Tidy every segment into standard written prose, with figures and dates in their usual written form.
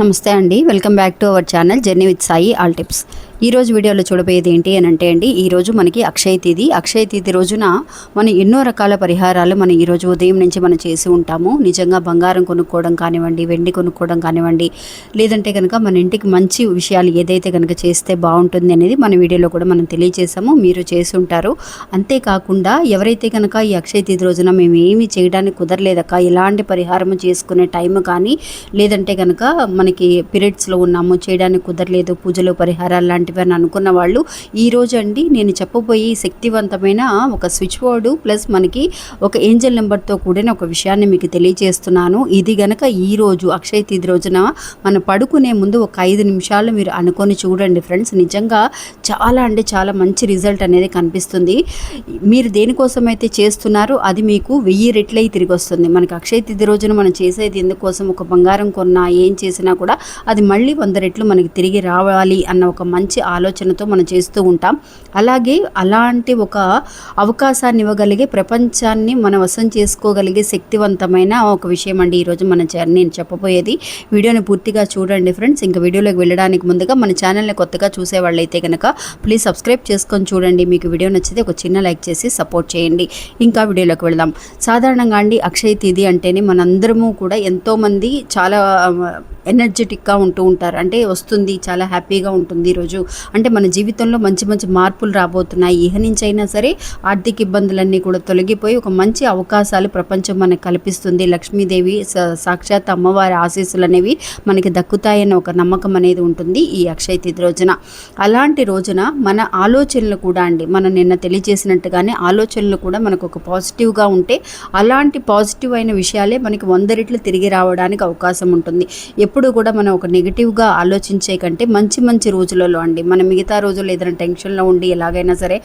నమస్తే అండి, welcome back to our channel journey with Sai all tips. ఈరోజు వీడియోలో చూడబోయేది ఏంటి అని అంటే అండి, ఈరోజు మనకి అక్షయ తిథి రోజున మనం ఎన్నో రకాల పరిహారాలు మనం ఈరోజు ఉదయం నుంచి మనం చేసి ఉంటాము. నిజంగా బంగారం కొనుక్కోవడం కానివ్వండి, వెండి కొనుక్కోవడం కానివ్వండి, లేదంటే కనుక మన ఇంటికి మంచి విషయాలు ఏదైతే కనుక చేస్తే బాగుంటుంది అనేది మన వీడియోలో కూడా మనం తెలియజేసాము, మీరు చేసి ఉంటారు. అంతేకాకుండా ఎవరైతే కనుక ఈ అక్షయ తిథి రోజున మేము ఏమి చేయడానికి కుదరలేదక్క, ఎలాంటి పరిహారము చేసుకునే టైం కానీ, లేదంటే కనుక మనకి పీరియడ్స్లో ఉన్నాము చేయడానికి కుదరలేదు, పూజలు పరిహారాలు లాంటివి అని అనుకున్న వాళ్ళు ఈరోజు అండి నేను చెప్పబోయే శక్తివంతమైన ఒక స్విచ్ బోర్డు ప్లస్ మనకి ఒక ఏంజల్ నెంబర్తో కూడిన ఒక విషయాన్ని మీకు తెలియజేస్తున్నాను. ఇది గనక ఈరోజు అక్షయ తిథి రోజున మనం పడుకునే ముందు ఒక 5 నిమిషాలు మీరు అనుకొని చూడండి ఫ్రెండ్స్. నిజంగా చాలా అంటే చాలా మంచి రిజల్ట్ అనేది కనిపిస్తుంది. మీరు దేనికోసం అయితే చేస్తున్నారో అది మీకు 1000 రెట్లయి తిరిగి వస్తుంది. మనకి అక్షయ తిథి రోజున మనం చేసేది ఎందుకోసం, ఒక బంగారం కొన్నా ఏం చేసినా కూడా అది మళ్ళీ 100 రెట్లు మనకి తిరిగి రావాలి అన్న ఒక మంచి ఆలోచనతో మనం చేస్తూ ఉంటాం. అలాగే అలాంటి ఒక అవకాశాన్ని ఇవ్వగలిగే, ప్రపంచాన్ని మన వశం చేసుకోగలిగే శక్తివంతమైన ఒక విషయం అండి ఈరోజు నేను చెప్పబోయేది. వీడియోని పూర్తిగా చూడండి ఫ్రెండ్స్. ఇంకా వీడియోలోకి వెళ్ళడానికి ముందుగా మన ఛానల్ని కొత్తగా చూసేవాళ్ళైతే కనుక ప్లీజ్ సబ్స్క్రైబ్ చేసుకొని చూడండి. మీకు వీడియో నచ్చితే ఒక చిన్న లైక్ చేసి సపోర్ట్ చేయండి. ఇంకా వీడియోలోకి వెళదాం. సాధారణంగా అండి అక్షయ తిథి అంటేనే మనందరము కూడా ఎంతోమంది చాలా ఎనర్జెటిక్గా ఉంటూ ఉంటారు. అంటే వస్తుంది, చాలా హ్యాపీగా ఉంటుంది ఈరోజు. అంటే మన జీవితంలో మంచి మంచి మార్పులు రాబోతున్నాయి. ఇహ నుంచి అయినా సరే ఆర్థిక ఇబ్బందులన్నీ కూడా తొలగిపోయి ఒక మంచి అవకాశాలు ప్రపంచం మనకు కల్పిస్తుంది. లక్ష్మీదేవి సాక్షాత్ అమ్మవారి ఆశీస్సులు అనేవి మనకి దక్కుతాయన్న ఒక నమ్మకం అనేది ఉంటుంది ఈ అక్షయ తిథి రోజున. అలాంటి రోజున మన ఆలోచనలు కూడా అండి, మనం నిన్న తెలియజేసినట్టుగానే ఆలోచనలు కూడా మనకు ఒక పాజిటివ్గా ఉంటే అలాంటి పాజిటివ్ అయిన విషయాలే మనకి 100 రెట్లు తిరిగి రావడానికి అవకాశం ఉంటుంది. ఎప్పుడు కూడా మనం ఒక నెగిటివ్గా ఆలోచించే కంటే మంచి మంచి రోజులలో అండి, మనం మిగతా రోజులు ఏదైనా టెన్షన్లో ఉండి ఎలాగైనా సరే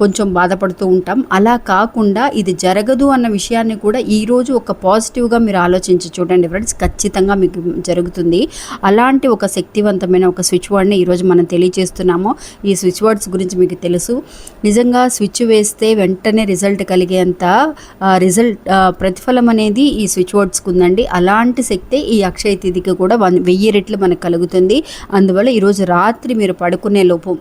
కొంచెం బాధపడుతూ ఉంటాం. అలా కాకుండా ఇది జరగదు అన్న విషయాన్ని కూడా ఈరోజు ఒక పాజిటివ్గా మీరు ఆలోచించి చూడండి ఫ్రెండ్స్, ఖచ్చితంగా మీకు జరుగుతుంది. అలాంటి ఒక శక్తివంతమైన ఒక స్విచ్ వర్డ్ని ఈరోజు మనం తెలియజేస్తున్నాము. ఈ స్విచ్ వర్డ్స్ గురించి మీకు తెలుసు. నిజంగా స్విచ్ వేస్తే వెంటనే రిజల్ట్ కలిగేంత ప్రతిఫలం అనేది ఈ స్విచ్ వర్డ్స్కి ఉందండి. అలాంటి శక్తే ఈ అక్షయ తిథికి కూడా 1000 రెట్లు మనకు కలుగుతుంది. అందువల్ల ఈరోజు రాత్రి మీరు పడుకునే లోపు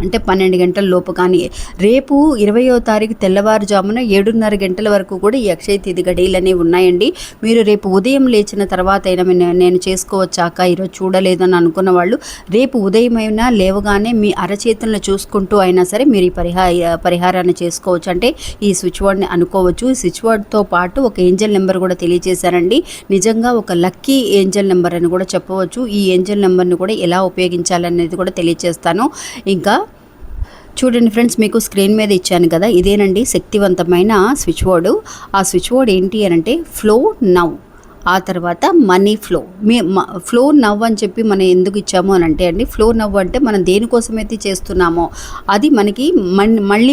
అంటే 12 గంటల లోపు కానీ, రేపు 20వ తారీఖు తెల్లవారుజామున 7:30 గంటల వరకు కూడా ఈ అక్షయ తిథి గడియలు అనేవి ఉన్నాయండి. మీరు రేపు ఉదయం లేచిన తర్వాత అయినా నేను చేసుకోవచ్చాక ఈరోజు చూడలేదు అని అనుకున్న వాళ్ళు రేపు ఉదయం అయినా లేవగానే మీ అరచేతులను చూసుకుంటూ అయినా సరే మీరు ఈ పరిహారాన్ని చేసుకోవచ్చు. అంటే ఈ స్విచ్ వర్డ్ని అనుకోవచ్చు. ఈ స్విచ్ వర్డ్తో పాటు ఒక ఏంజల్ నెంబర్ కూడా తెలియజేశారండి. నిజంగా ఒక లక్కీ ఏంజల్ నెంబర్ అని కూడా చెప్పవచ్చు. ఈ ఏంజల్ నెంబర్ని కూడా ఎలా ఉపయోగించాలనేది కూడా తెలియజేస్తాను. ఇంకా చూడండి ఫ్రెండ్స్, మీకు స్క్రీన్ మీద ఇచ్చాను కదా, ఇదేనండి శక్తివంతమైన స్విచ్ బోర్డు. ఆ స్విచ్ బోర్డ్ ఏంటి అని అంటే ఫ్లో నౌ, ఆ తర్వాత మనీ ఫ్లో. ఫ్లో నవ్ అని చెప్పి మనం ఎందుకు ఇచ్చాము అని అంటే అండి, ఫ్లో నవ్ అంటే మనం దేనికోసమైతే చేస్తున్నామో అది మనకి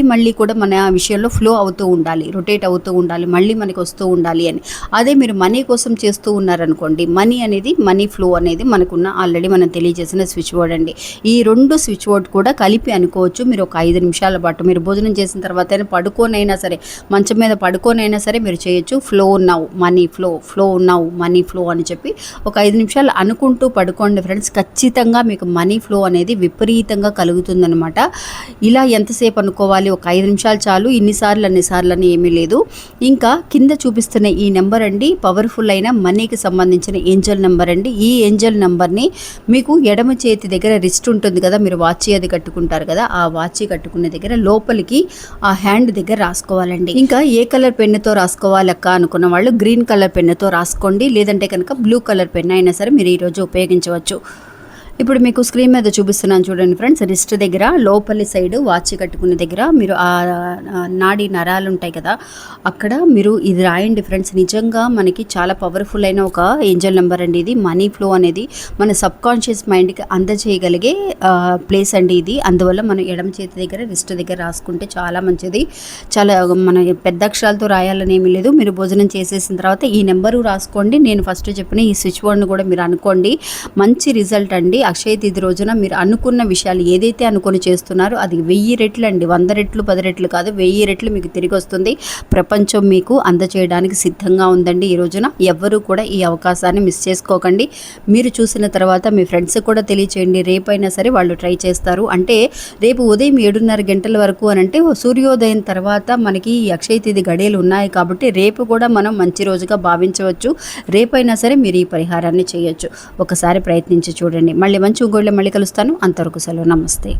మళ్ళీ కూడా మన విషయంలో ఫ్లో అవుతూ ఉండాలి, రొటేట్ అవుతూ ఉండాలి, మళ్ళీ మనకి వస్తూ ఉండాలి అని. అదే మీరు మనీ కోసం చేస్తూ ఉన్నారనుకోండి, మనీ ఫ్లో అనేది మనకున్న ఆల్రెడీ మనం తెలియజేసిన స్విచ్ బోర్డ్ అండి. ఈ 2 స్విచ్ బోర్డ్ కూడా కలిపి అనుకోవచ్చు. మీరు ఒక 5 నిమిషాల పాటు మీరు భోజనం చేసిన తర్వాత పడుకోనైనా సరే, మంచం మీద పడుకోనైనా సరే మీరు చేయొచ్చు. Flow now money flow now money flow అని చెప్పి ఒక 5 నిమిషాలు అనుకుంటూ పడుకోండి ఫ్రెండ్స్. ఖచ్చితంగా మీకు మనీ ఫ్లో అనేది విపరీతంగా కలుగుతుందనమాట. ఇలా ఎంతసేపు అనుకోవాలి, ఒక 5 నిమిషాలు చాలు. అన్నిసార్లు అని ఏమీ లేదు. ఇంకా కింద చూపిస్తున్న ఈ నెంబర్ అండి పవర్ఫుల్ అయిన మనీకి సంబంధించిన ఏంజల్ నెంబర్ అండి. ఈ ఏంజల్ నెంబర్ని మీకు ఎడమ చేతి దగ్గర రిస్ట్ ఉంటుంది కదా, మీరు వాచ్ అది కట్టుకుంటారు కదా, ఆ వాచ్ కట్టుకునే దగ్గర లోపలికి ఆ హ్యాండ్ దగ్గర రాసుకోవాలండి. ఇంకా ఏ కలర్ పెన్నుతో రాసుకోవాలక్క అనుకున్న వాళ్ళు గ్రీన్ కలర్ పెన్నుతో రాసుకోండి, లేదంటే కనుక బ్లూ కలర్ పెన్ అయినా సరే మీరు ఈరోజు ఉపయోగించవచ్చు. ఇప్పుడు మీకు స్క్రీన్ మీద చూపిస్తున్నాను చూడండి ఫ్రెండ్స్. రిస్ట్ దగ్గర లోపలి సైడ్ వాచ్ కట్టుకునే దగ్గర మీరు ఆ నాడి నరాలు ఉంటాయి కదా, అక్కడ మీరు ఇది రాయండి ఫ్రెండ్స్. నిజంగా మనకి చాలా పవర్ఫుల్ అయిన ఒక ఏంజల్ నెంబర్ అండి ఇది. మనీ ఫ్లో అనేది మన సబ్కాన్షియస్ మైండ్కి అందజేయగలిగే ప్లేస్ అండి ఇది. అందువల్ల మనం ఎడమ చేతి దగ్గర రిస్ట్ దగ్గర రాసుకుంటే చాలా మంచిది. చాలా మన పెద్ద అక్షరాలతో రాయాలని ఏమీ లేదు. మీరు భోజనం చేసేసిన తర్వాత ఈ నెంబరు రాసుకోండి. నేను ఫస్ట్ చెప్పిన ఈ స్విచ్ బోర్డ్ను కూడా మీరు అనుకోండి. మంచి రిజల్ట్ అండి. అక్షయ తిథి రోజున మీరు అనుకున్న విషయాలు ఏదైతే అనుకొని చేస్తున్నారో అది 1000 రెట్లు అండి, 100 రెట్లు 10 రెట్లు కాదు, 1000 రెట్లు మీకు తిరిగి వస్తుంది. ప్రపంచం మీకు అందచేయడానికి సిద్ధంగా ఉందండి. ఈ రోజున ఎవ్వరూ కూడా ఈ అవకాశాన్ని మిస్ చేసుకోకండి. మీరు చూసిన తర్వాత మీ ఫ్రెండ్స్ కూడా తెలియచేయండి. రేపైనా సరే వాళ్ళు ట్రై చేస్తారు. అంటే రేపు ఉదయం 7:30 గంటల వరకు అని అంటే సూర్యోదయం తర్వాత మనకి ఈ అక్షయ తిథి గడియలు ఉన్నాయి కాబట్టి రేపు కూడా మనం మంచి రోజుగా భావించవచ్చు. రేపైనా సరే మీరు ఈ పరిహారాన్ని చేయొచ్చు. ఒకసారి ప్రయత్నించి చూడండి. మళ్ళీ మంచి ఇంకోళ్ళ మళ్ళీ కలుస్తాను. అంతవరకు సెలవు. నమస్తే.